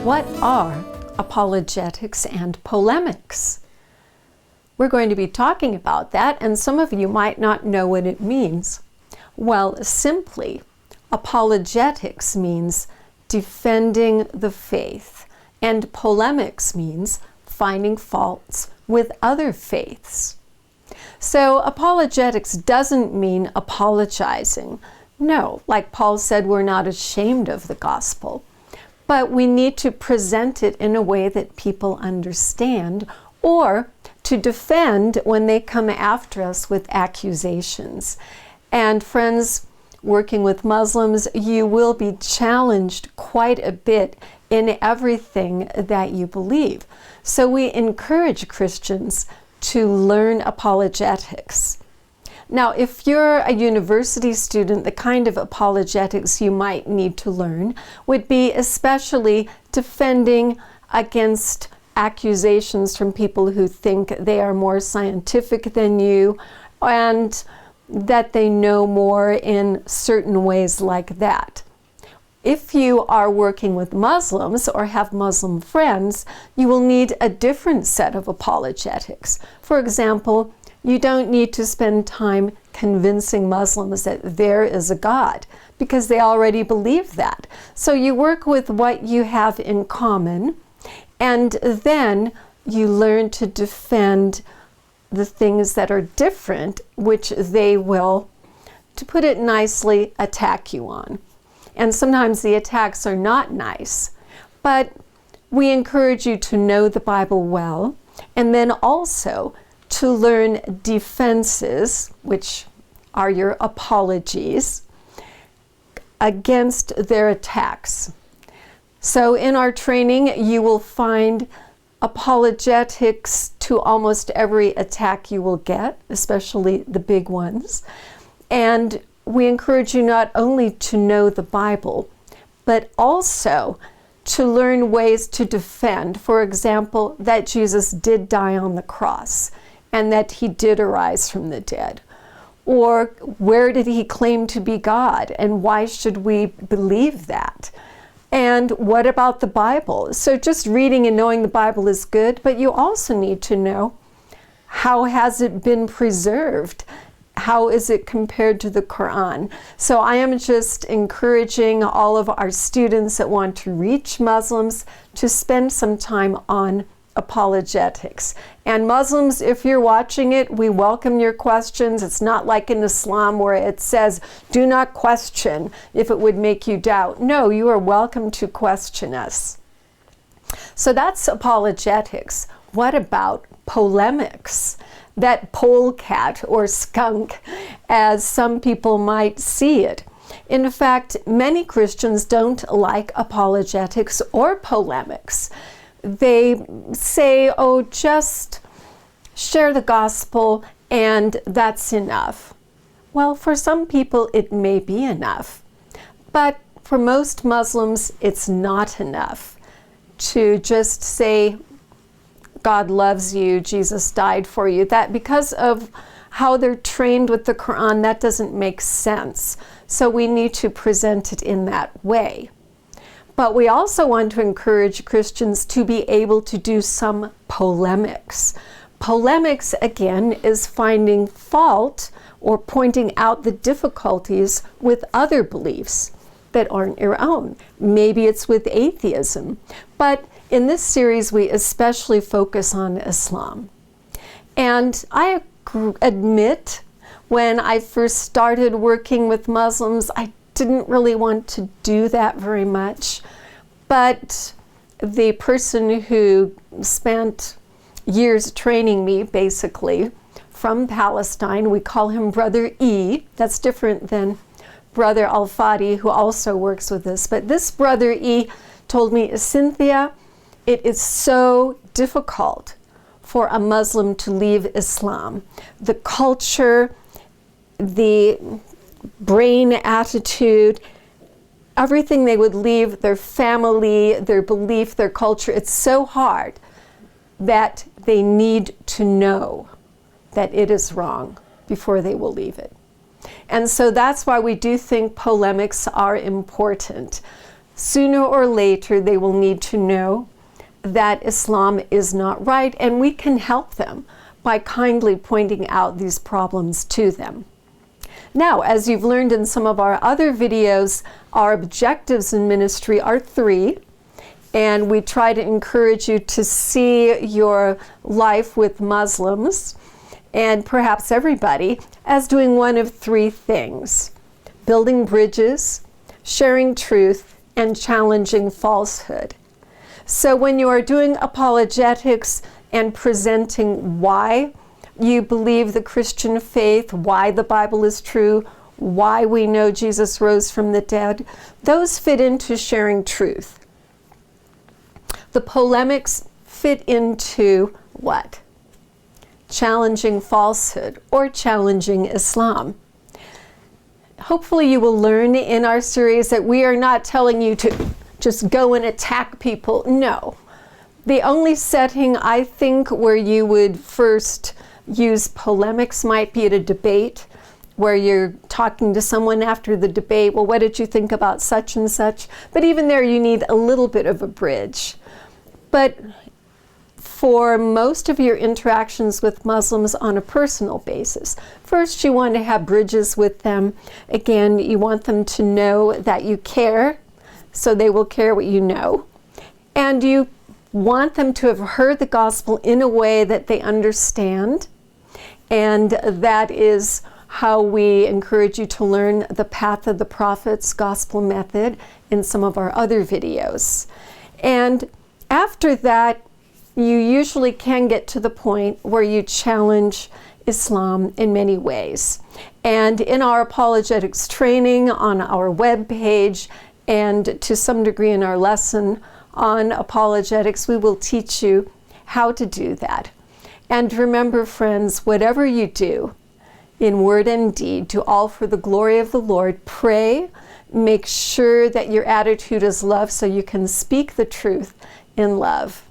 What are apologetics and polemics? We're going to be talking about that, and some of you might not know what it means. Well, simply, apologetics means defending the faith, and polemics means finding faults with other faiths. So apologetics doesn't mean apologizing. No, like Paul said, we're not ashamed of the gospel. But we need to present it in a way that people understand, or to defend when they come after us with accusations. And friends, working with Muslims, you will be challenged quite a bit in everything that you believe. So we encourage Christians to learn apologetics. Now, if you're a university student, the kind of apologetics you might need to learn would be especially defending against accusations from people who think they are more scientific than you and that they know more in certain ways like that. If you are working with Muslims or have Muslim friends, you will need a different set of apologetics. For example, you don't need to spend time convincing Muslims that there is a God, because they already believe that. So you work with what you have in common, and then you learn to defend the things that are different, which they will, to put it nicely, attack you on. And sometimes the attacks are not nice, but we encourage you to know the Bible well, and then also to learn defenses, which are your apologies, against their attacks. So in our training, you will find apologetics to almost every attack you will get, especially the big ones. And we encourage you not only to know the Bible, but also to learn ways to defend. For example, that Jesus did die on the cross, and that he did arise from the dead. Or where did he claim to be God, and why should we believe that? And what about the Bible? So just reading and knowing the Bible is good, but you also need to know, how has it been preserved? How is it compared to the Quran? So I am just encouraging all of our students that want to reach Muslims to spend some time on apologetics. And Muslims, if you're watching it, we welcome your questions. It's not like in Islam where it says, do not question if it would make you doubt. No, you are welcome to question us. So that's apologetics. What about polemics? That polecat or skunk, as some people might see it. In fact, many Christians don't like apologetics or polemics. They say, oh, just share the gospel and that's enough. Well, for some people it may be enough, but for most Muslims it's not enough to just say, God loves you, Jesus died for you. That because of how they're trained with the Quran, that doesn't make sense. So we need to present it in that way. But we also want to encourage Christians to be able to do some polemics. Polemics, again, is finding fault or pointing out the difficulties with other beliefs that aren't your own. Maybe it's with atheism. But in this series, we especially focus on Islam. And I admit, when I first started working with Muslims, I didn't really want to do that very much. But the person who spent years training me, basically, from Palestine, we call him Brother E. That's different than Brother Al-Fadi, who also works with us. But this Brother E told me, Cynthia, it is so difficult for a Muslim to leave Islam. The culture, the brain attitude, everything they would leave, their family, their belief, their culture, it's so hard that they need to know that it is wrong before they will leave it. And so that's why we do think polemics are important. sooner or later they will need to know that Islam is not right, and we can help them by kindly pointing out these problems to them. Now, as you've learned in some of our other videos, our objectives in ministry are 3, and we try to encourage you to see your life with Muslims, and perhaps everybody, as doing one of 3 things: building bridges, sharing truth, and challenging falsehood. So when you are doing apologetics and presenting why you believe the Christian faith, why the Bible is true, why we know Jesus rose from the dead, those fit into sharing truth. The polemics fit into what? Challenging falsehood or challenging Islam. Hopefully you will learn in our series that we are not telling you to just go and attack people. No. The only setting I think where you would first use polemics might be at a debate, where you're talking to someone after the debate. Well, what did you think about such and such? But even there you need a little bit of a bridge. But for most of your interactions with Muslims on a personal basis, first you want to have bridges with them. Again, you want them to know that you care, so they will care what you know. And you want them to have heard the gospel in a way that they understand. And that is how we encourage you to learn the Path of the Prophets gospel method in some of our other videos. And after that, you usually can get to the point where you challenge Islam in many ways. And in our apologetics training on our webpage, and to some degree in our lesson on apologetics, we will teach you how to do that. And remember, friends, whatever you do, in word and deed, do all for the glory of the Lord. Pray, make sure that your attitude is love so you can speak the truth in love.